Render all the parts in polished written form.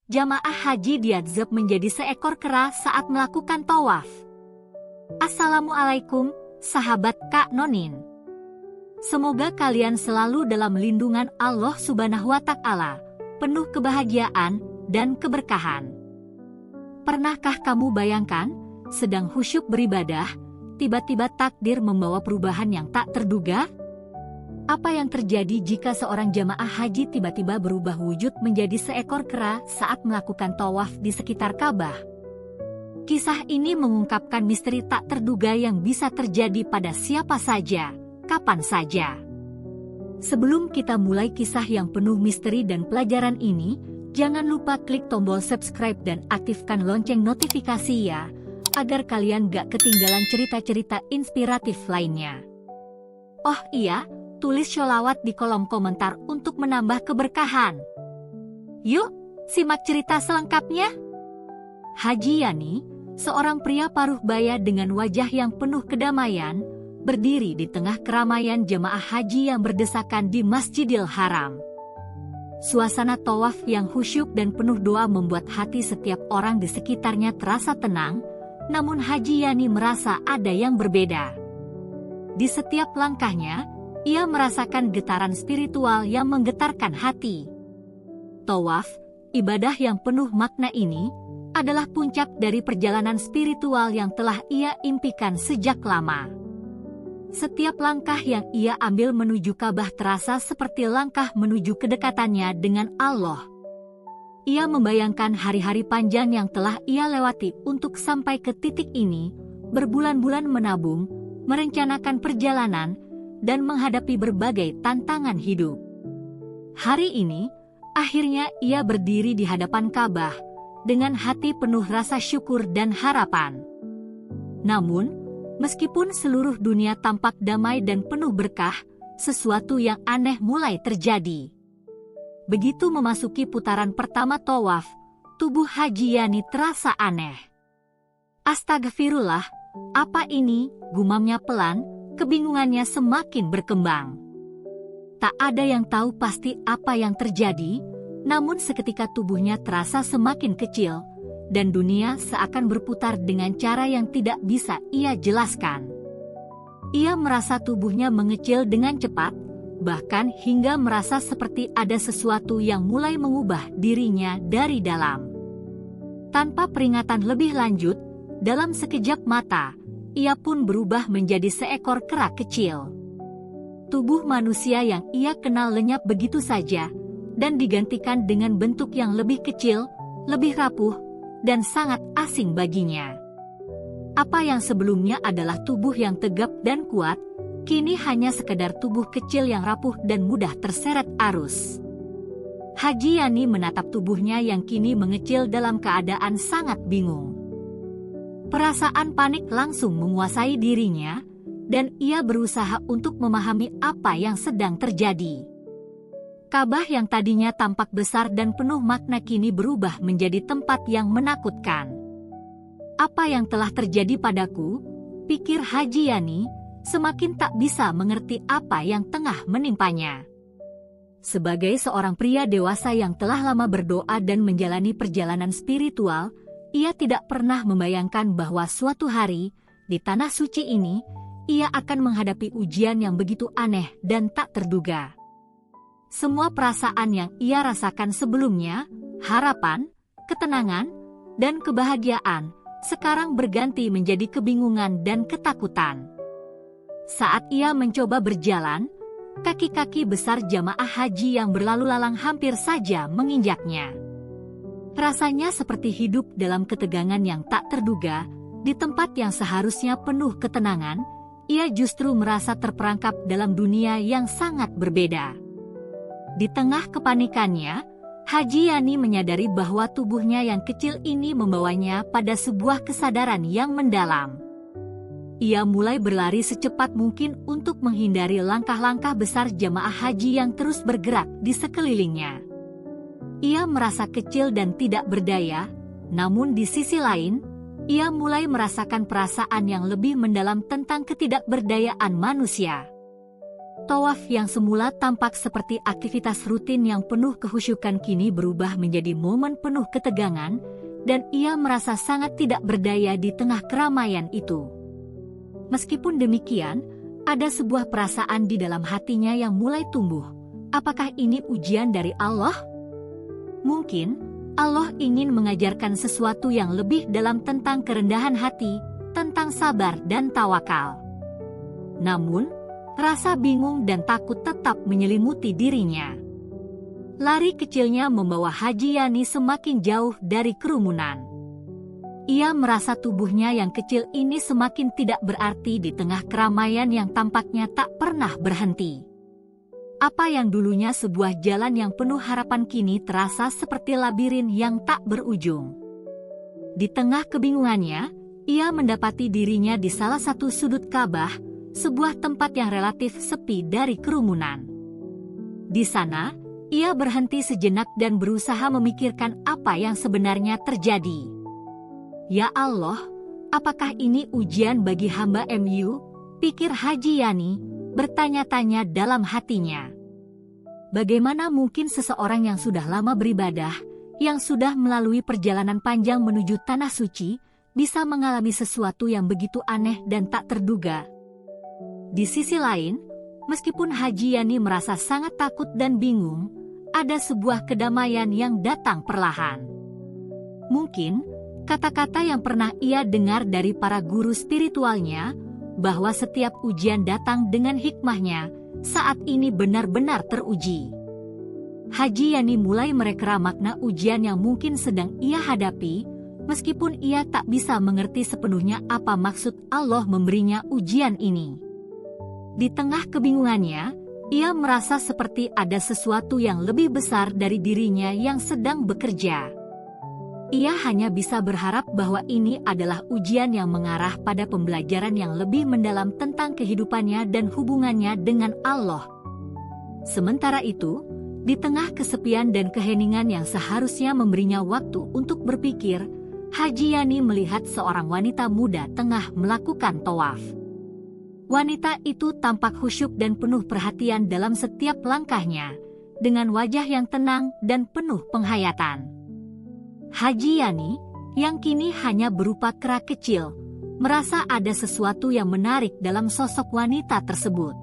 Jamaah haji diadzab menjadi seekor kera saat melakukan tawaf. Assalamualaikum, sahabat Kak Nonin. Semoga kalian selalu dalam lindungan Allah Subhanahu wa Ta'ala, penuh kebahagiaan dan keberkahan. Pernahkah kamu bayangkan, sedang khusyuk beribadah, tiba-tiba takdir membawa perubahan yang tak terduga? Apa yang terjadi jika seorang jamaah haji tiba-tiba berubah wujud menjadi seekor kera saat melakukan tawaf di sekitar Ka'bah? Kisah ini mengungkapkan misteri tak terduga yang bisa terjadi pada siapa saja, kapan saja. Sebelum kita mulai kisah yang penuh misteri dan pelajaran ini, jangan lupa klik tombol subscribe dan aktifkan lonceng notifikasi ya, agar kalian gak ketinggalan cerita-cerita inspiratif lainnya. Oh iya, tulis sholawat di kolom komentar untuk menambah keberkahan. Yuk, simak cerita selengkapnya. Haji Yani, seorang pria paruh baya dengan wajah yang penuh kedamaian, berdiri di tengah keramaian jemaah haji yang berdesakan di Masjidil Haram. Suasana tawaf yang khusyuk dan penuh doa membuat hati setiap orang di sekitarnya terasa tenang, namun Haji Yani merasa ada yang berbeda. Di setiap langkahnya, ia merasakan getaran spiritual yang menggetarkan hati. Tawaf, ibadah yang penuh makna ini, adalah puncak dari perjalanan spiritual yang telah ia impikan sejak lama. Setiap langkah yang ia ambil menuju Ka'bah terasa seperti langkah menuju kedekatannya dengan Allah. Ia membayangkan hari-hari panjang yang telah ia lewati untuk sampai ke titik ini, berbulan-bulan menabung, merencanakan perjalanan, dan menghadapi berbagai tantangan hidup. Hari ini, akhirnya ia berdiri di hadapan Ka'bah, dengan hati penuh rasa syukur dan harapan. Namun, meskipun seluruh dunia tampak damai dan penuh berkah, sesuatu yang aneh mulai terjadi. Begitu memasuki putaran pertama tawaf, tubuh Haji Yani terasa aneh. Astagfirullah, apa ini? Gumamnya pelan, kebingungannya semakin berkembang. Tak ada yang tahu pasti apa yang terjadi, namun seketika tubuhnya terasa semakin kecil, dan dunia seakan berputar dengan cara yang tidak bisa ia jelaskan. Ia merasa tubuhnya mengecil dengan cepat, bahkan hingga merasa seperti ada sesuatu yang mulai mengubah dirinya dari dalam. Tanpa peringatan lebih lanjut, dalam sekejap mata, ia pun berubah menjadi seekor kera kecil. Tubuh manusia yang ia kenal lenyap begitu saja, dan digantikan dengan bentuk yang lebih kecil, lebih rapuh, dan sangat asing baginya. Apa yang sebelumnya adalah tubuh yang tegap dan kuat, kini hanya sekedar tubuh kecil yang rapuh dan mudah terseret arus. Haji Yani menatap tubuhnya yang kini mengecil dalam keadaan sangat bingung. Perasaan panik langsung menguasai dirinya, dan ia berusaha untuk memahami apa yang sedang terjadi. Ka'bah yang tadinya tampak besar dan penuh makna kini berubah menjadi tempat yang menakutkan. Apa yang telah terjadi padaku? Pikir Haji Yani, semakin tak bisa mengerti apa yang tengah menimpanya. Sebagai seorang pria dewasa yang telah lama berdoa dan menjalani perjalanan spiritual, ia tidak pernah membayangkan bahwa suatu hari, di tanah suci ini, ia akan menghadapi ujian yang begitu aneh dan tak terduga. Semua perasaan yang ia rasakan sebelumnya, harapan, ketenangan, dan kebahagiaan, sekarang berganti menjadi kebingungan dan ketakutan. Saat ia mencoba berjalan, kaki-kaki besar jamaah haji yang berlalu lalang hampir saja menginjaknya. Rasanya seperti hidup dalam ketegangan yang tak terduga, di tempat yang seharusnya penuh ketenangan, ia justru merasa terperangkap dalam dunia yang sangat berbeda. Di tengah kepanikannya, Haji Yani menyadari bahwa tubuhnya yang kecil ini membawanya pada sebuah kesadaran yang mendalam. Ia mulai berlari secepat mungkin untuk menghindari langkah-langkah besar jamaah haji yang terus bergerak di sekelilingnya. Ia merasa kecil dan tidak berdaya, namun di sisi lain, ia mulai merasakan perasaan yang lebih mendalam tentang ketidakberdayaan manusia. Tawaf yang semula tampak seperti aktivitas rutin yang penuh kehusyukan kini berubah menjadi momen penuh ketegangan, dan ia merasa sangat tidak berdaya di tengah keramaian itu. Meskipun demikian, ada sebuah perasaan di dalam hatinya yang mulai tumbuh. Apakah ini ujian dari Allah? Mungkin Allah ingin mengajarkan sesuatu yang lebih dalam tentang kerendahan hati, tentang sabar dan tawakal. Namun, rasa bingung dan takut tetap menyelimuti dirinya. Lari kecilnya membawa Haji Yani semakin jauh dari kerumunan. Ia merasa tubuhnya yang kecil ini semakin tidak berarti di tengah keramaian yang tampaknya tak pernah berhenti. Apa yang dulunya sebuah jalan yang penuh harapan kini terasa seperti labirin yang tak berujung. Di tengah kebingungannya, ia mendapati dirinya di salah satu sudut Ka'bah, sebuah tempat yang relatif sepi dari kerumunan. Di sana, ia berhenti sejenak dan berusaha memikirkan apa yang sebenarnya terjadi. Ya Allah, apakah ini ujian bagi hamba MU? Pikir Haji Yani, bertanya-tanya dalam hatinya. Bagaimana mungkin seseorang yang sudah lama beribadah, yang sudah melalui perjalanan panjang menuju Tanah Suci, bisa mengalami sesuatu yang begitu aneh dan tak terduga? Di sisi lain, meskipun Haji Yani merasa sangat takut dan bingung, ada sebuah kedamaian yang datang perlahan. Mungkin, kata-kata yang pernah ia dengar dari para guru spiritualnya, bahwa setiap ujian datang dengan hikmahnya, saat ini benar-benar teruji. Haji Yani mulai mereka makna ujian yang mungkin sedang ia hadapi, meskipun ia tak bisa mengerti sepenuhnya apa maksud Allah memberinya ujian ini. Di tengah kebingungannya, ia merasa seperti ada sesuatu yang lebih besar dari dirinya yang sedang bekerja. Ia hanya bisa berharap bahwa ini adalah ujian yang mengarah pada pembelajaran yang lebih mendalam tentang kehidupannya dan hubungannya dengan Allah. Sementara itu, di tengah kesepian dan keheningan yang seharusnya memberinya waktu untuk berpikir, Haji Yani melihat seorang wanita muda tengah melakukan tawaf. Wanita itu tampak khusyuk dan penuh perhatian dalam setiap langkahnya, dengan wajah yang tenang dan penuh penghayatan. Haji Yani, yang kini hanya berupa kera kecil, merasa ada sesuatu yang menarik dalam sosok wanita tersebut.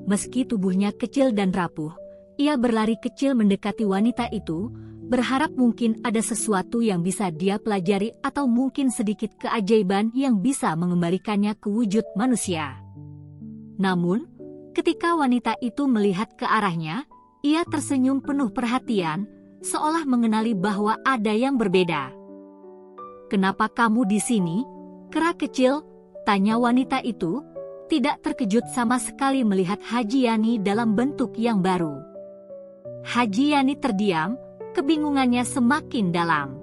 Meski tubuhnya kecil dan rapuh, ia berlari kecil mendekati wanita itu, berharap mungkin ada sesuatu yang bisa dia pelajari atau mungkin sedikit keajaiban yang bisa mengembalikannya ke wujud manusia. Namun, ketika wanita itu melihat ke arahnya, ia tersenyum penuh perhatian, seolah mengenali bahwa ada yang berbeda. "Kenapa kamu di sini, kera kecil?" tanya wanita itu, tidak terkejut sama sekali melihat Haji Yani dalam bentuk yang baru. Haji Yani terdiam, kebingungannya semakin dalam.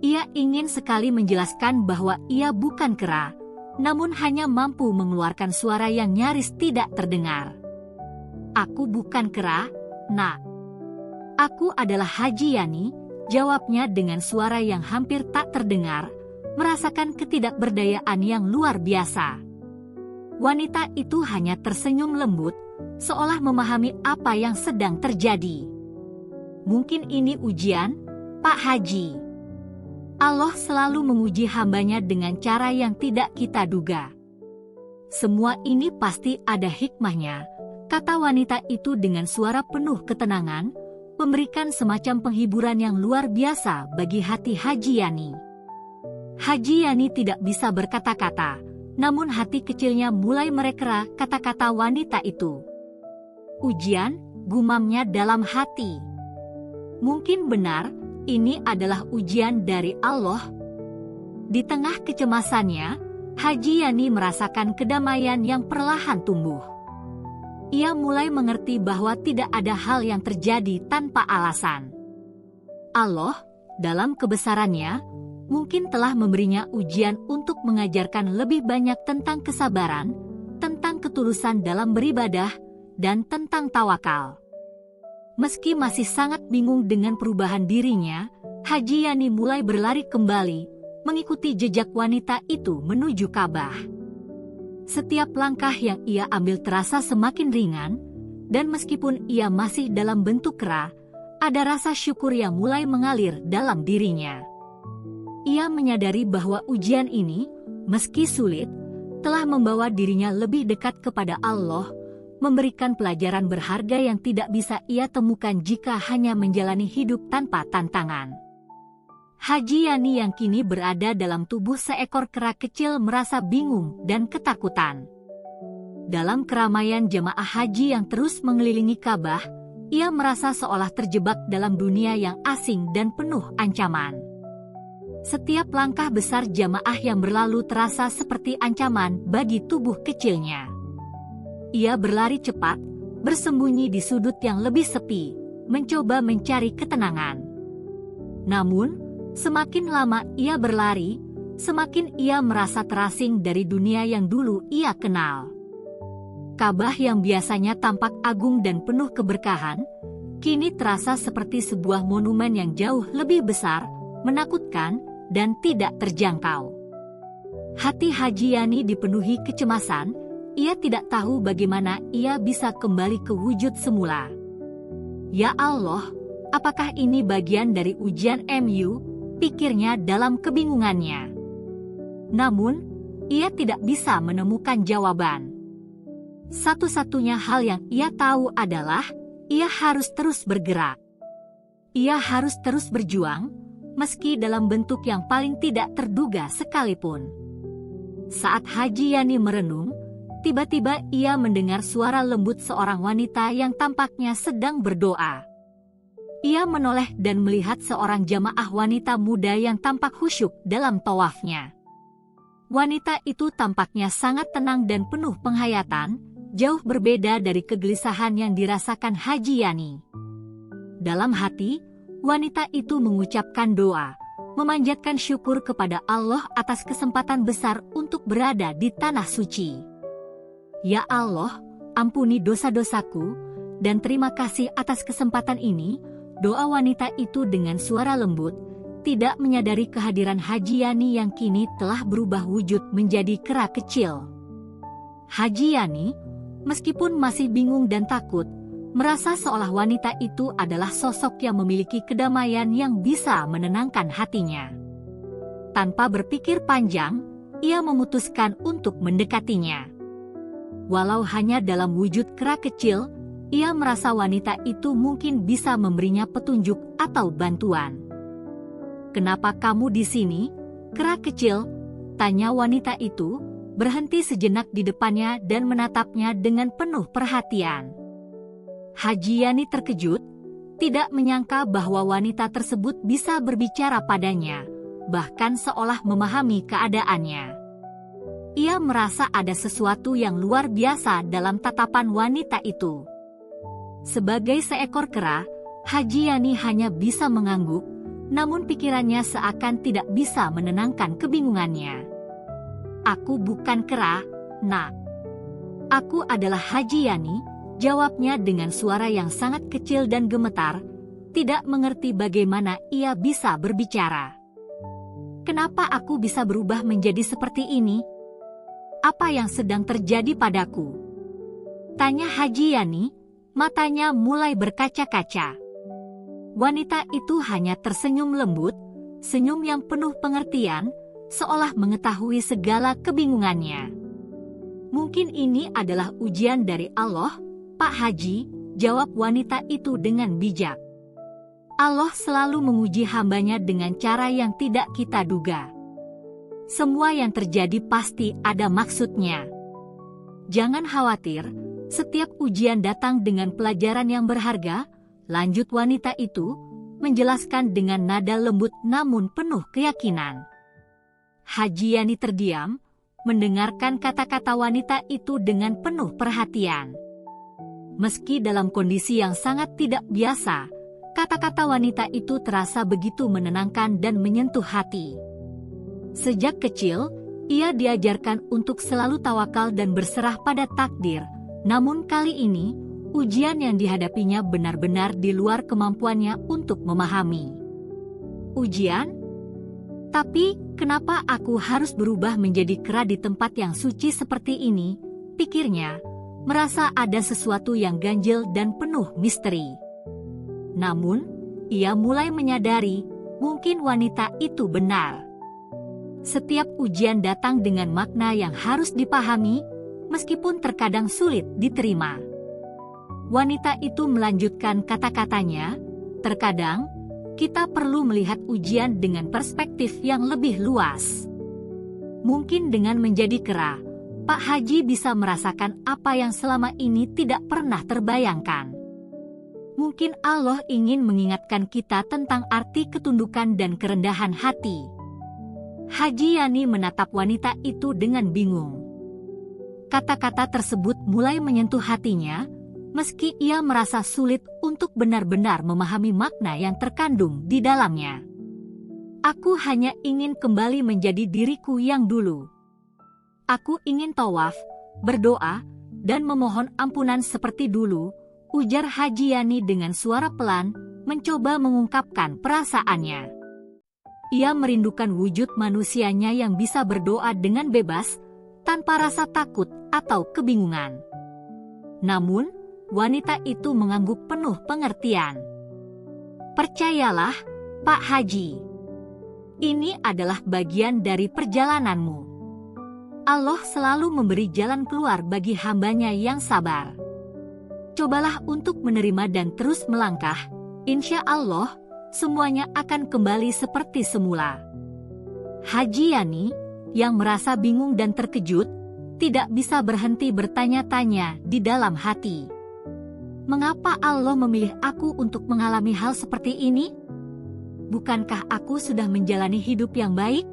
Ia ingin sekali menjelaskan bahwa ia bukan kera, namun hanya mampu mengeluarkan suara yang nyaris tidak terdengar. "Aku bukan kera, Nak. Aku adalah Haji Yani," jawabnya dengan suara yang hampir tak terdengar, merasakan ketidakberdayaan yang luar biasa. Wanita itu hanya tersenyum lembut, seolah memahami apa yang sedang terjadi. "Mungkin ini ujian, Pak Haji. Allah selalu menguji hambanya dengan cara yang tidak kita duga. Semua ini pasti ada hikmahnya," kata wanita itu dengan suara penuh ketenangan, memberikan semacam penghiburan yang luar biasa bagi hati Haji Yani. Haji Yani tidak bisa berkata-kata, namun hati kecilnya mulai merekera kata-kata wanita itu. "Ujian," gumamnya dalam hati. Mungkin benar, ini adalah ujian dari Allah. Di tengah kecemasannya, Haji Yani merasakan kedamaian yang perlahan tumbuh. Ia mulai mengerti bahwa tidak ada hal yang terjadi tanpa alasan. Allah, dalam kebesarannya, mungkin telah memberinya ujian untuk mengajarkan lebih banyak tentang kesabaran, tentang ketulusan dalam beribadah, dan tentang tawakal. Meski masih sangat bingung dengan perubahan dirinya, Haji Yani mulai berlari kembali, mengikuti jejak wanita itu menuju Ka'bah. Setiap langkah yang ia ambil terasa semakin ringan, dan meskipun ia masih dalam bentuk kera, ada rasa syukur yang mulai mengalir dalam dirinya. Ia menyadari bahwa ujian ini, meski sulit, telah membawa dirinya lebih dekat kepada Allah, memberikan pelajaran berharga yang tidak bisa ia temukan jika hanya menjalani hidup tanpa tantangan. Haji Yani yang kini berada dalam tubuh seekor kera kecil merasa bingung dan ketakutan. Dalam keramaian jemaah haji yang terus mengelilingi Ka'bah, ia merasa seolah terjebak dalam dunia yang asing dan penuh ancaman. Setiap langkah besar jamaah yang berlalu terasa seperti ancaman bagi tubuh kecilnya. Ia berlari cepat, bersembunyi di sudut yang lebih sepi, mencoba mencari ketenangan. Namun, semakin lama ia berlari, semakin ia merasa terasing dari dunia yang dulu ia kenal. Ka'bah yang biasanya tampak agung dan penuh keberkahan, kini terasa seperti sebuah monumen yang jauh lebih besar, menakutkan, dan tidak terjangkau. Hati Haji Yani dipenuhi kecemasan, ia tidak tahu bagaimana ia bisa kembali ke wujud semula. Ya Allah, apakah ini bagian dari ujian MU? Pikirnya dalam kebingungannya. Namun, ia tidak bisa menemukan jawaban. Satu-satunya hal yang ia tahu adalah, ia harus terus bergerak. Ia harus terus berjuang, meski dalam bentuk yang paling tidak terduga sekalipun. Saat Haji Yani merenung, tiba-tiba ia mendengar suara lembut seorang wanita yang tampaknya sedang berdoa. Ia menoleh dan melihat seorang jamaah wanita muda yang tampak khusyuk dalam tawafnya. Wanita itu tampaknya sangat tenang dan penuh penghayatan, jauh berbeda dari kegelisahan yang dirasakan Haji Yani. Dalam hati, wanita itu mengucapkan doa, memanjatkan syukur kepada Allah atas kesempatan besar untuk berada di tanah suci. Ya Allah, ampuni dosa-dosaku, dan terima kasih atas kesempatan ini. Doa wanita itu dengan suara lembut, tidak menyadari kehadiran Haji Yani yang kini telah berubah wujud menjadi kera kecil. Haji Yani, meskipun masih bingung dan takut, merasa seolah wanita itu adalah sosok yang memiliki kedamaian yang bisa menenangkan hatinya. Tanpa berpikir panjang, ia memutuskan untuk mendekatinya. Walau hanya dalam wujud kera kecil, ia merasa wanita itu mungkin bisa memberinya petunjuk atau bantuan. "Kenapa kamu di sini, kera kecil?" tanya wanita itu, berhenti sejenak di depannya dan menatapnya dengan penuh perhatian. Haji Yani terkejut, tidak menyangka bahwa wanita tersebut bisa berbicara padanya, bahkan seolah memahami keadaannya. Ia merasa ada sesuatu yang luar biasa dalam tatapan wanita itu. Sebagai seekor kera, Haji Yani hanya bisa mengangguk, namun pikirannya seakan tidak bisa menenangkan kebingungannya. "Aku bukan kera, Nak. Aku adalah Haji Yani," jawabnya dengan suara yang sangat kecil dan gemetar, tidak mengerti bagaimana ia bisa berbicara. "Kenapa aku bisa berubah menjadi seperti ini? Apa yang sedang terjadi padaku?" tanya Haji Yani, matanya mulai berkaca-kaca. Wanita itu hanya tersenyum lembut, senyum yang penuh pengertian, seolah mengetahui segala kebingungannya. "Mungkin ini adalah ujian dari Allah, Pak Haji," jawab wanita itu dengan bijak. "Allah selalu menguji hambanya dengan cara yang tidak kita duga. Semua yang terjadi pasti ada maksudnya. Jangan khawatir, setiap ujian datang dengan pelajaran yang berharga," lanjut wanita itu, menjelaskan dengan nada lembut namun penuh keyakinan. Haji Yani terdiam, mendengarkan kata-kata wanita itu dengan penuh perhatian. Meski dalam kondisi yang sangat tidak biasa, kata-kata wanita itu terasa begitu menenangkan dan menyentuh hati. Sejak kecil, ia diajarkan untuk selalu tawakal dan berserah pada takdir, namun kali ini, ujian yang dihadapinya benar-benar di luar kemampuannya untuk memahami. "Ujian? Tapi, kenapa aku harus berubah menjadi kera di tempat yang suci seperti ini? Pikirnya, merasa ada sesuatu yang ganjil dan penuh misteri. Namun, ia mulai menyadari, mungkin wanita itu benar. Setiap ujian datang dengan makna yang harus dipahami, meskipun terkadang sulit diterima. Wanita itu melanjutkan kata-katanya, terkadang, kita perlu melihat ujian dengan perspektif yang lebih luas. Mungkin dengan menjadi kera, Pak Haji bisa merasakan apa yang selama ini tidak pernah terbayangkan. Mungkin Allah ingin mengingatkan kita tentang arti ketundukan dan kerendahan hati. Haji Yani menatap wanita itu dengan bingung. Kata-kata tersebut mulai menyentuh hatinya, meski ia merasa sulit untuk benar-benar memahami makna yang terkandung di dalamnya. Aku hanya ingin kembali menjadi diriku yang dulu. Aku ingin tawaf, berdoa, dan memohon ampunan seperti dulu, ujar Haji Yani dengan suara pelan, mencoba mengungkapkan perasaannya. Ia merindukan wujud manusianya yang bisa berdoa dengan bebas, tanpa rasa takut atau kebingungan. Namun, wanita itu mengangguk penuh pengertian. Percayalah, Pak Haji. Ini adalah bagian dari perjalananmu. Allah selalu memberi jalan keluar bagi hambanya yang sabar. Cobalah untuk menerima dan terus melangkah, insya Allah, semuanya akan kembali seperti semula. Haji Yani, yang merasa bingung dan terkejut, tidak bisa berhenti bertanya-tanya di dalam hati. Mengapa Allah memilih aku untuk mengalami hal seperti ini? Bukankah aku sudah menjalani hidup yang baik?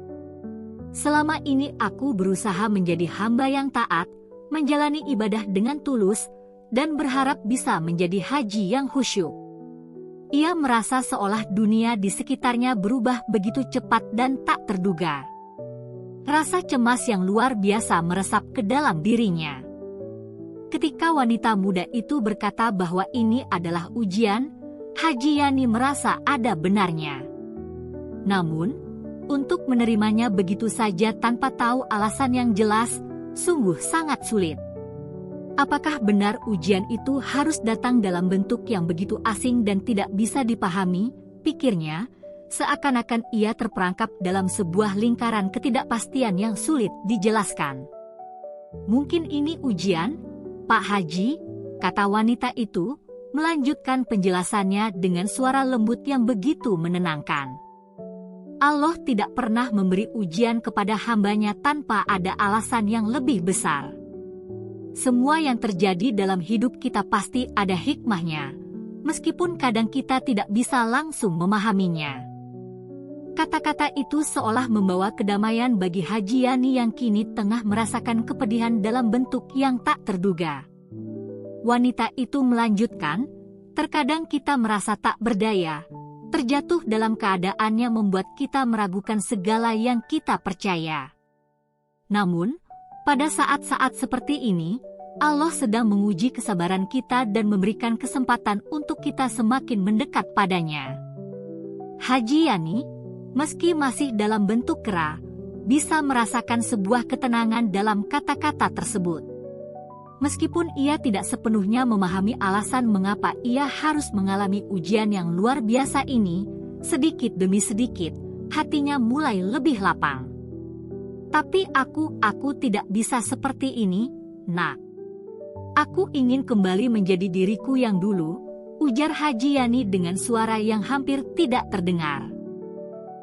Selama ini aku berusaha menjadi hamba yang taat, menjalani ibadah dengan tulus, dan berharap bisa menjadi haji yang khusyuk. Ia merasa seolah dunia di sekitarnya berubah begitu cepat dan tak terduga. Rasa cemas yang luar biasa meresap ke dalam dirinya. Ketika wanita muda itu berkata bahwa ini adalah ujian, Haji Yani merasa ada benarnya. Namun, untuk menerimanya begitu saja tanpa tahu alasan yang jelas, sungguh sangat sulit. Apakah benar ujian itu harus datang dalam bentuk yang begitu asing dan tidak bisa dipahami? Pikirnya, seakan-akan ia terperangkap dalam sebuah lingkaran ketidakpastian yang sulit dijelaskan. Mungkin ini ujian, Pak Haji, kata wanita itu, melanjutkan penjelasannya dengan suara lembut yang begitu menenangkan. Allah tidak pernah memberi ujian kepada hambanya tanpa ada alasan yang lebih besar. Semua yang terjadi dalam hidup kita pasti ada hikmahnya, meskipun kadang kita tidak bisa langsung memahaminya. Kata-kata itu seolah membawa kedamaian bagi Haji Yani yang kini tengah merasakan kepedihan dalam bentuk yang tak terduga. Wanita itu melanjutkan, terkadang kita merasa tak berdaya, terjatuh dalam keadaan yang membuat kita meragukan segala yang kita percaya. Namun, pada saat-saat seperti ini, Allah sedang menguji kesabaran kita dan memberikan kesempatan untuk kita semakin mendekat padanya. Haji Yani, meski masih dalam bentuk kera, bisa merasakan sebuah ketenangan dalam kata-kata tersebut. Meskipun ia tidak sepenuhnya memahami alasan mengapa ia harus mengalami ujian yang luar biasa ini, sedikit demi sedikit, hatinya mulai lebih lapang. Tapi aku tidak bisa seperti ini, Nak. Aku ingin kembali menjadi diriku yang dulu, ujar Haji Yani dengan suara yang hampir tidak terdengar.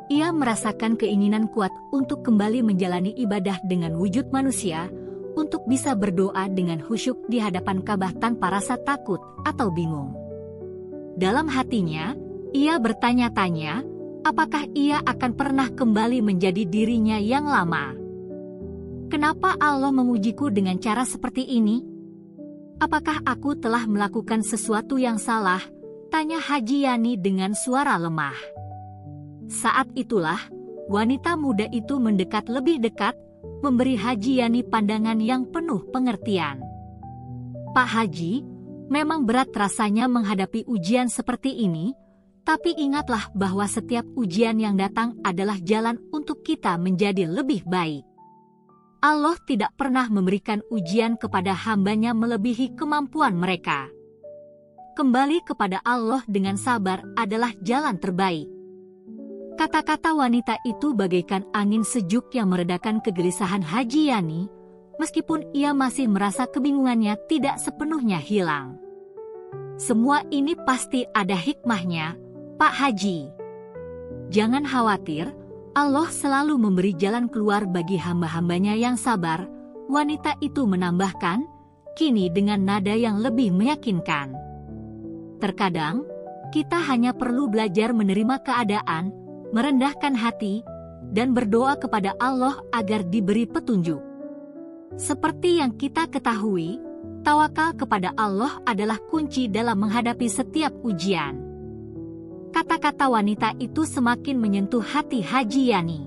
Ia merasakan keinginan kuat untuk kembali menjalani ibadah dengan wujud manusia, untuk bisa berdoa dengan khusyuk di hadapan Ka'bah tanpa rasa takut atau bingung. Dalam hatinya, ia bertanya-tanya, apakah ia akan pernah kembali menjadi dirinya yang lama? Kenapa Allah mengujiku dengan cara seperti ini? Apakah aku telah melakukan sesuatu yang salah? Tanya Haji Yani dengan suara lemah. Saat itulah, wanita muda itu mendekat lebih dekat, memberi Haji Yani pandangan yang penuh pengertian. Pak Haji, memang berat rasanya menghadapi ujian seperti ini, tapi ingatlah bahwa setiap ujian yang datang adalah jalan untuk untuk kita menjadi lebih baik. Allah tidak pernah memberikan ujian kepada hamba-Nya melebihi kemampuan mereka. Kembali kepada Allah dengan sabar adalah jalan terbaik. Kata-kata wanita itu bagaikan angin sejuk yang meredakan kegelisahan Haji Yani, meskipun ia masih merasa kebingungannya tidak sepenuhnya hilang. Semua ini pasti ada hikmahnya, Pak Haji. Jangan khawatir, Allah selalu memberi jalan keluar bagi hamba-hambanya yang sabar, wanita itu menambahkan, kini dengan nada yang lebih meyakinkan. Terkadang, kita hanya perlu belajar menerima keadaan, merendahkan hati, dan berdoa kepada Allah agar diberi petunjuk. Seperti yang kita ketahui, tawakal kepada Allah adalah kunci dalam menghadapi setiap ujian. Kata-kata wanita itu semakin menyentuh hati Haji Yani.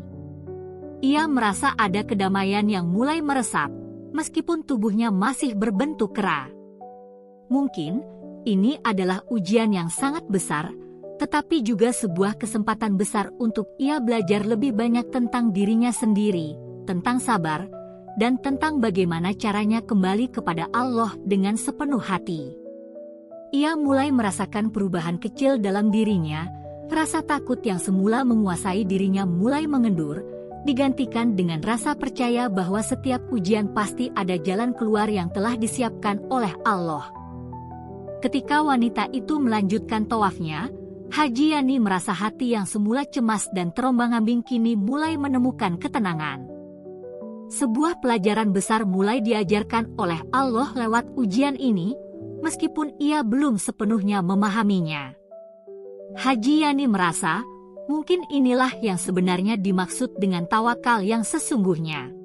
Ia merasa ada kedamaian yang mulai meresap, meskipun tubuhnya masih berbentuk kera. Mungkin, ini adalah ujian yang sangat besar, tetapi juga sebuah kesempatan besar untuk ia belajar lebih banyak tentang dirinya sendiri, tentang sabar, dan tentang bagaimana caranya kembali kepada Allah dengan sepenuh hati. Ia mulai merasakan perubahan kecil dalam dirinya, rasa takut yang semula menguasai dirinya mulai mengendur, digantikan dengan rasa percaya bahwa setiap ujian pasti ada jalan keluar yang telah disiapkan oleh Allah. Ketika wanita itu melanjutkan tawafnya, Haji Yani merasa hati yang semula cemas dan terombang-ambing kini mulai menemukan ketenangan. Sebuah pelajaran besar mulai diajarkan oleh Allah lewat ujian ini, meskipun ia belum sepenuhnya memahaminya. Haji Yani merasa, mungkin inilah yang sebenarnya dimaksud dengan tawakal yang sesungguhnya.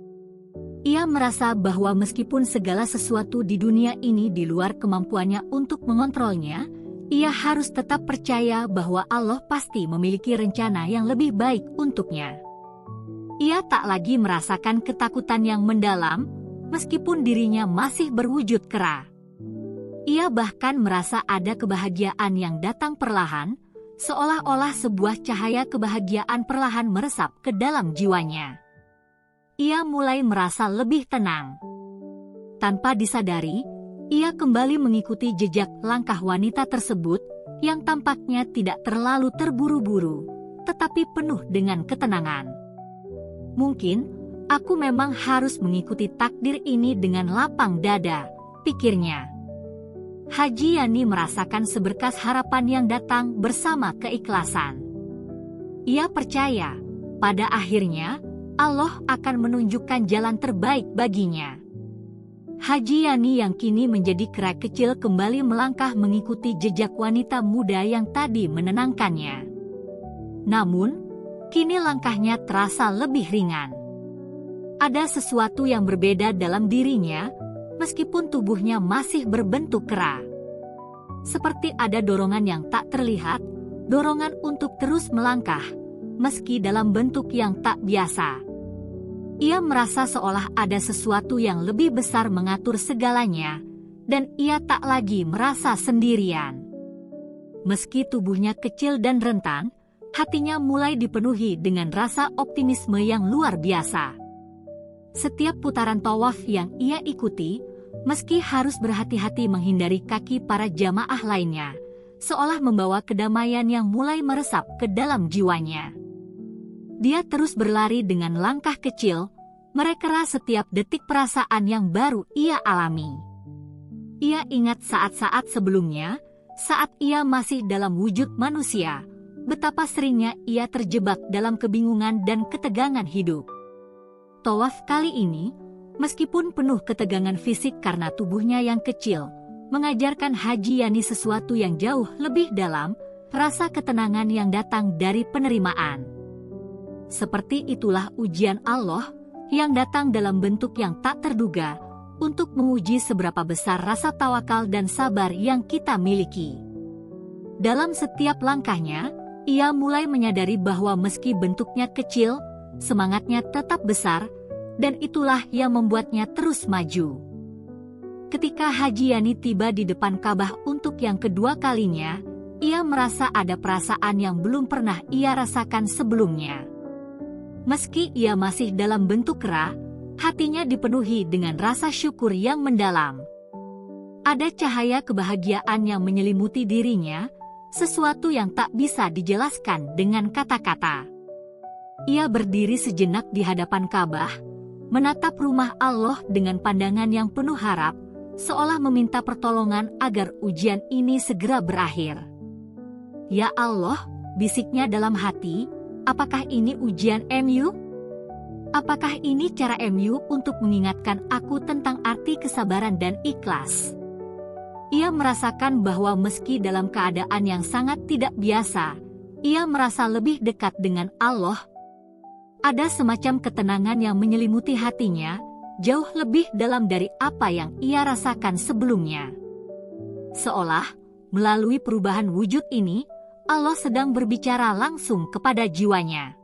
Ia merasa bahwa meskipun segala sesuatu di dunia ini di luar kemampuannya untuk mengontrolnya, ia harus tetap percaya bahwa Allah pasti memiliki rencana yang lebih baik untuknya. Ia tak lagi merasakan ketakutan yang mendalam, meskipun dirinya masih berwujud kera. Ia bahkan merasa ada kebahagiaan yang datang perlahan, seolah-olah sebuah cahaya kebahagiaan perlahan meresap ke dalam jiwanya. Ia mulai merasa lebih tenang. Tanpa disadari, ia kembali mengikuti jejak langkah wanita tersebut, yang tampaknya tidak terlalu terburu-buru, tetapi penuh dengan ketenangan. Mungkin, aku memang harus mengikuti takdir ini dengan lapang dada, pikirnya. Haji Yani merasakan seberkas harapan yang datang bersama keikhlasan. Ia percaya, pada akhirnya, Allah akan menunjukkan jalan terbaik baginya. Haji Yani yang kini menjadi kera kecil kembali melangkah mengikuti jejak wanita muda yang tadi menenangkannya. Namun, kini langkahnya terasa lebih ringan. Ada sesuatu yang berbeda dalam dirinya, meskipun tubuhnya masih berbentuk kera. Seperti ada dorongan yang tak terlihat, dorongan untuk terus melangkah, meski dalam bentuk yang tak biasa. Ia merasa seolah ada sesuatu yang lebih besar mengatur segalanya, dan ia tak lagi merasa sendirian. Meski tubuhnya kecil dan rentan, hatinya mulai dipenuhi dengan rasa optimisme yang luar biasa. Setiap putaran tawaf yang ia ikuti, meski harus berhati-hati menghindari kaki para jamaah lainnya, seolah membawa kedamaian yang mulai meresap ke dalam jiwanya. Dia terus berlari dengan langkah kecil, merekera setiap detik perasaan yang baru ia alami. Ia ingat saat-saat sebelumnya, saat ia masih dalam wujud manusia, betapa seringnya ia terjebak dalam kebingungan dan ketegangan hidup. Tawaf kali ini, meskipun penuh ketegangan fisik karena tubuhnya yang kecil, mengajarkan Haji Yani sesuatu yang jauh lebih dalam, rasa ketenangan yang datang dari penerimaan. Seperti itulah ujian Allah, yang datang dalam bentuk yang tak terduga, untuk menguji seberapa besar rasa tawakal dan sabar yang kita miliki. Dalam setiap langkahnya, ia mulai menyadari bahwa meski bentuknya kecil, semangatnya tetap besar, dan itulah yang membuatnya terus maju. Ketika Haji Yani tiba di depan Ka'bah untuk yang kedua kalinya, ia merasa ada perasaan yang belum pernah ia rasakan sebelumnya. Meski ia masih dalam bentuk kera, hatinya dipenuhi dengan rasa syukur yang mendalam. Ada cahaya kebahagiaan yang menyelimuti dirinya, sesuatu yang tak bisa dijelaskan dengan kata-kata. Ia berdiri sejenak di hadapan Ka'bah, menatap rumah Allah dengan pandangan yang penuh harap, seolah meminta pertolongan agar ujian ini segera berakhir. "Ya Allah," bisiknya dalam hati, "apakah ini ujian MU? Apakah ini cara MU untuk mengingatkan aku tentang arti kesabaran dan ikhlas?" Ia merasakan bahwa meski dalam keadaan yang sangat tidak biasa, ia merasa lebih dekat dengan Allah. Ada semacam ketenangan yang menyelimuti hatinya, jauh lebih dalam dari apa yang ia rasakan sebelumnya. Seolah, melalui perubahan wujud ini, Allah sedang berbicara langsung kepada jiwanya.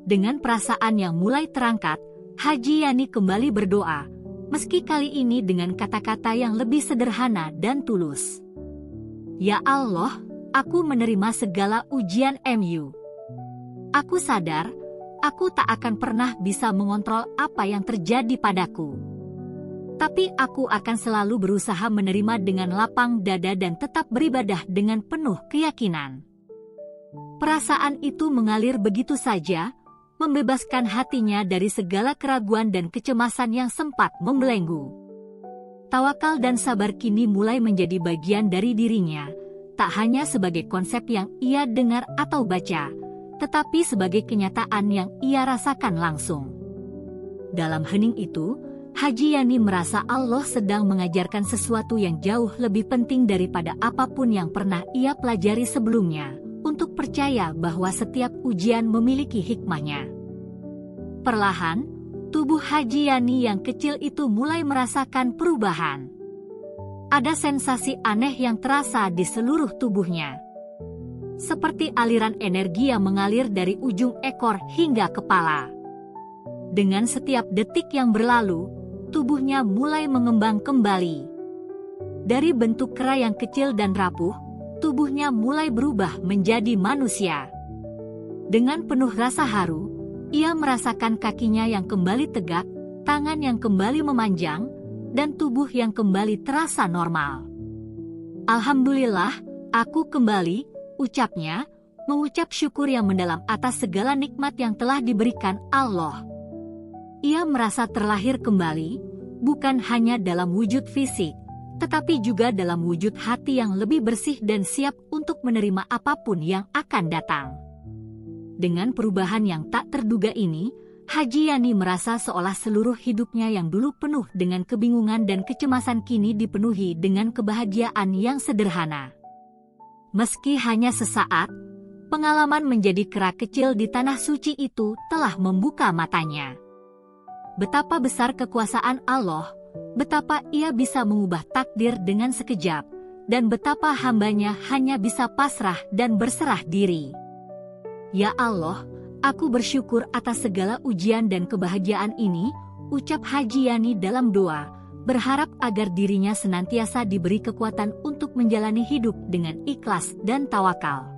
Dengan perasaan yang mulai terangkat, Haji Yani kembali berdoa, meski kali ini dengan kata-kata yang lebih sederhana dan tulus. "Ya Allah, aku menerima segala ujian MU. Aku sadar, aku tak akan pernah bisa mengontrol apa yang terjadi padaku. Tapi aku akan selalu berusaha menerima dengan lapang dada dan tetap beribadah dengan penuh keyakinan." Perasaan itu mengalir begitu saja, membebaskan hatinya dari segala keraguan dan kecemasan yang sempat membelenggu. Tawakal dan sabar kini mulai menjadi bagian dari dirinya, tak hanya sebagai konsep yang ia dengar atau baca, tetapi sebagai kenyataan yang ia rasakan langsung. Dalam hening itu, Haji Yani merasa Allah sedang mengajarkan sesuatu yang jauh lebih penting daripada apapun yang pernah ia pelajari sebelumnya, untuk percaya bahwa setiap ujian memiliki hikmahnya. Perlahan, tubuh Haji Yani yang kecil itu mulai merasakan perubahan. Ada sensasi aneh yang terasa di seluruh tubuhnya. Seperti aliran energi yang mengalir dari ujung ekor hingga kepala. Dengan setiap detik yang berlalu, tubuhnya mulai mengembang kembali. Dari bentuk kera yang kecil dan rapuh, tubuhnya mulai berubah menjadi manusia. Dengan penuh rasa haru, ia merasakan kakinya yang kembali tegak, tangan yang kembali memanjang, dan tubuh yang kembali terasa normal. "Alhamdulillah, aku kembali," ucapnya, mengucap syukur yang mendalam atas segala nikmat yang telah diberikan Allah. Ia merasa terlahir kembali, bukan hanya dalam wujud fisik, tetapi juga dalam wujud hati yang lebih bersih dan siap untuk menerima apapun yang akan datang. Dengan perubahan yang tak terduga ini, Haji Yani merasa seolah seluruh hidupnya yang dulu penuh dengan kebingungan dan kecemasan kini dipenuhi dengan kebahagiaan yang sederhana. Meski hanya sesaat, pengalaman menjadi kera kecil di tanah suci itu telah membuka matanya. Betapa besar kekuasaan Allah, betapa ia bisa mengubah takdir dengan sekejap, dan betapa hambanya hanya bisa pasrah dan berserah diri. "Ya Allah, aku bersyukur atas segala ujian dan kebahagiaan ini," ucap Haji Yani dalam doa, berharap agar dirinya senantiasa diberi kekuatan untuk menjalani hidup dengan ikhlas dan tawakal.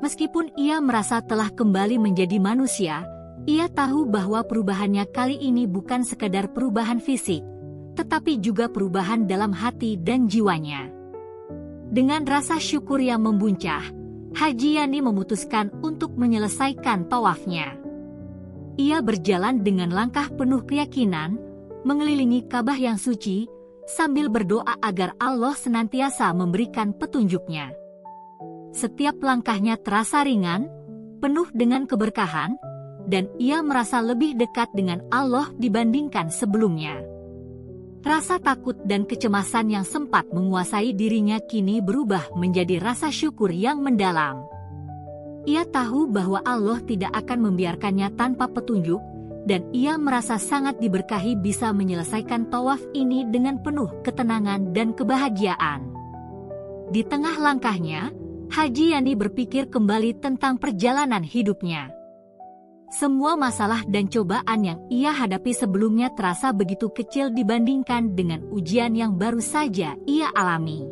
Meskipun ia merasa telah kembali menjadi manusia, ia tahu bahwa perubahannya kali ini bukan sekadar perubahan fisik, tetapi juga perubahan dalam hati dan jiwanya. Dengan rasa syukur yang membuncah, Haji Yani memutuskan untuk menyelesaikan tawafnya. Ia berjalan dengan langkah penuh keyakinan, mengelilingi Ka'bah yang suci, sambil berdoa agar Allah senantiasa memberikan petunjuknya. Setiap langkahnya terasa ringan, penuh dengan keberkahan, dan ia merasa lebih dekat dengan Allah dibandingkan sebelumnya. Rasa takut dan kecemasan yang sempat menguasai dirinya kini berubah menjadi rasa syukur yang mendalam. Ia tahu bahwa Allah tidak akan membiarkannya tanpa petunjuk, dan ia merasa sangat diberkahi bisa menyelesaikan tawaf ini dengan penuh ketenangan dan kebahagiaan. Di tengah langkahnya, Haji Yani berpikir kembali tentang perjalanan hidupnya. Semua masalah dan cobaan yang ia hadapi sebelumnya terasa begitu kecil dibandingkan dengan ujian yang baru saja ia alami.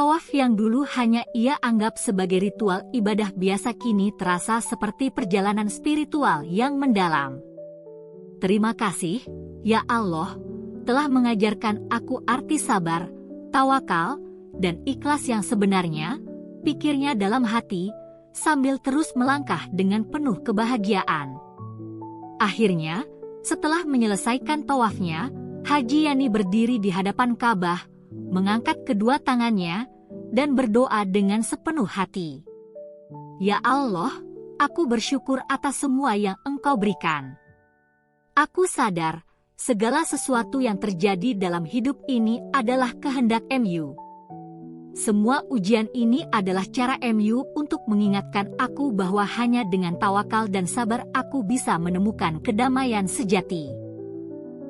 Tawaf yang dulu hanya ia anggap sebagai ritual ibadah biasa kini terasa seperti perjalanan spiritual yang mendalam. Terima kasih, ya Allah, telah mengajarkan aku arti sabar, tawakal, dan ikhlas yang sebenarnya, pikirnya dalam hati, sambil terus melangkah dengan penuh kebahagiaan. Akhirnya, setelah menyelesaikan tawafnya, Haji Yani berdiri di hadapan Ka'bah, mengangkat kedua tangannya, dan berdoa dengan sepenuh hati. Ya Allah, aku bersyukur atas semua yang Engkau berikan. Aku sadar, segala sesuatu yang terjadi dalam hidup ini adalah kehendak MU. Semua ujian ini adalah cara MU untuk mengingatkan aku bahwa hanya dengan tawakal dan sabar aku bisa menemukan kedamaian sejati.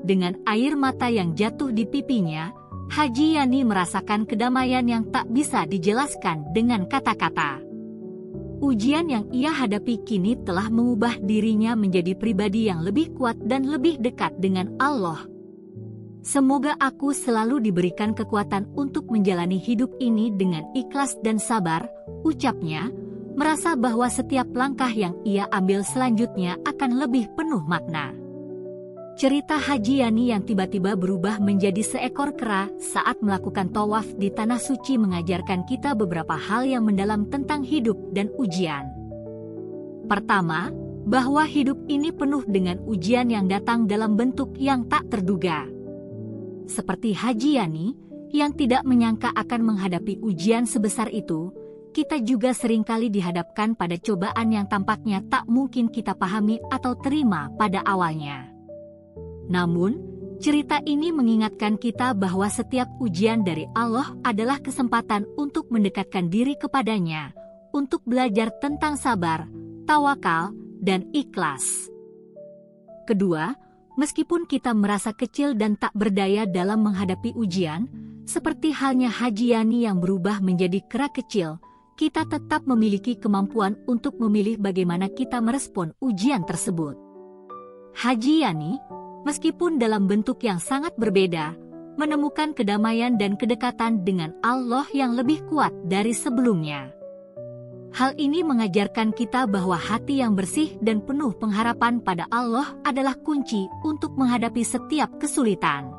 Dengan air mata yang jatuh di pipinya, Haji Yani merasakan kedamaian yang tak bisa dijelaskan dengan kata-kata. Ujian yang ia hadapi kini telah mengubah dirinya menjadi pribadi yang lebih kuat dan lebih dekat dengan Allah. Semoga aku selalu diberikan kekuatan untuk menjalani hidup ini dengan ikhlas dan sabar, ucapnya, merasa bahwa setiap langkah yang ia ambil selanjutnya akan lebih penuh makna. Cerita Haji Yani yang tiba-tiba berubah menjadi seekor kera saat melakukan tawaf di Tanah Suci mengajarkan kita beberapa hal yang mendalam tentang hidup dan ujian. Pertama, bahwa hidup ini penuh dengan ujian yang datang dalam bentuk yang tak terduga. Seperti Haji Yani, yang tidak menyangka akan menghadapi ujian sebesar itu, kita juga seringkali dihadapkan pada cobaan yang tampaknya tak mungkin kita pahami atau terima pada awalnya. Namun, cerita ini mengingatkan kita bahwa setiap ujian dari Allah adalah kesempatan untuk mendekatkan diri kepadanya, untuk belajar tentang sabar, tawakal, dan ikhlas. Kedua, meskipun kita merasa kecil dan tak berdaya dalam menghadapi ujian, seperti halnya Haji Yani yang berubah menjadi kera kecil, kita tetap memiliki kemampuan untuk memilih bagaimana kita merespon ujian tersebut. Haji Yani, meskipun dalam bentuk yang sangat berbeda, menemukan kedamaian dan kedekatan dengan Allah yang lebih kuat dari sebelumnya. Hal ini mengajarkan kita bahwa hati yang bersih dan penuh pengharapan pada Allah adalah kunci untuk menghadapi setiap kesulitan.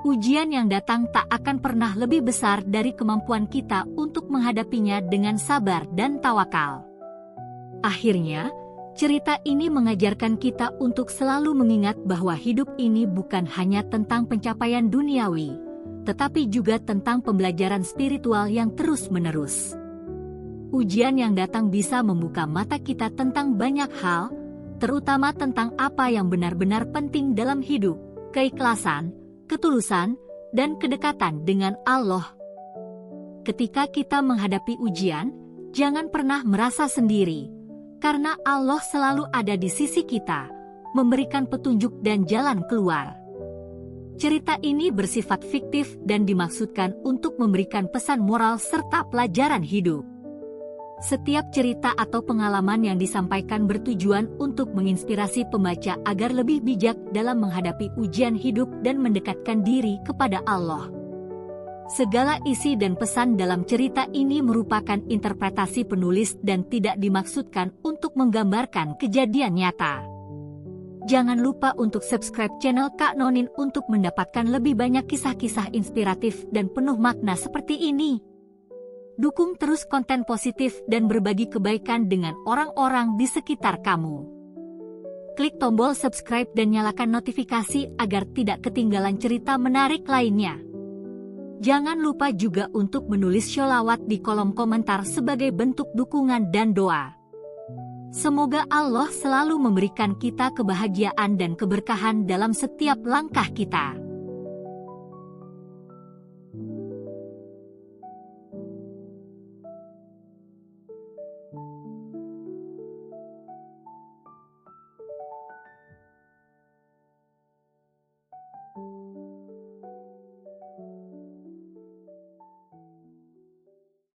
Ujian yang datang tak akan pernah lebih besar dari kemampuan kita untuk menghadapinya dengan sabar dan tawakal. Akhirnya, cerita ini mengajarkan kita untuk selalu mengingat bahwa hidup ini bukan hanya tentang pencapaian duniawi, tetapi juga tentang pembelajaran spiritual yang terus-menerus. Ujian yang datang bisa membuka mata kita tentang banyak hal, terutama tentang apa yang benar-benar penting dalam hidup, keikhlasan, ketulusan, dan kedekatan dengan Allah. Ketika kita menghadapi ujian, jangan pernah merasa sendiri, karena Allah selalu ada di sisi kita, memberikan petunjuk dan jalan keluar. Cerita ini bersifat fiktif dan dimaksudkan untuk memberikan pesan moral serta pelajaran hidup. Setiap cerita atau pengalaman yang disampaikan bertujuan untuk menginspirasi pembaca agar lebih bijak dalam menghadapi ujian hidup dan mendekatkan diri kepada Allah. Segala isi dan pesan dalam cerita ini merupakan interpretasi penulis dan tidak dimaksudkan untuk menggambarkan kejadian nyata. Jangan lupa untuk subscribe channel Kak Nonin untuk mendapatkan lebih banyak kisah-kisah inspiratif dan penuh makna seperti ini. Dukung terus konten positif dan berbagi kebaikan dengan orang-orang di sekitar kamu. Klik tombol subscribe dan nyalakan notifikasi agar tidak ketinggalan cerita menarik lainnya. Jangan lupa juga untuk menulis sholawat di kolom komentar sebagai bentuk dukungan dan doa. Semoga Allah selalu memberikan kita kebahagiaan dan keberkahan dalam setiap langkah kita.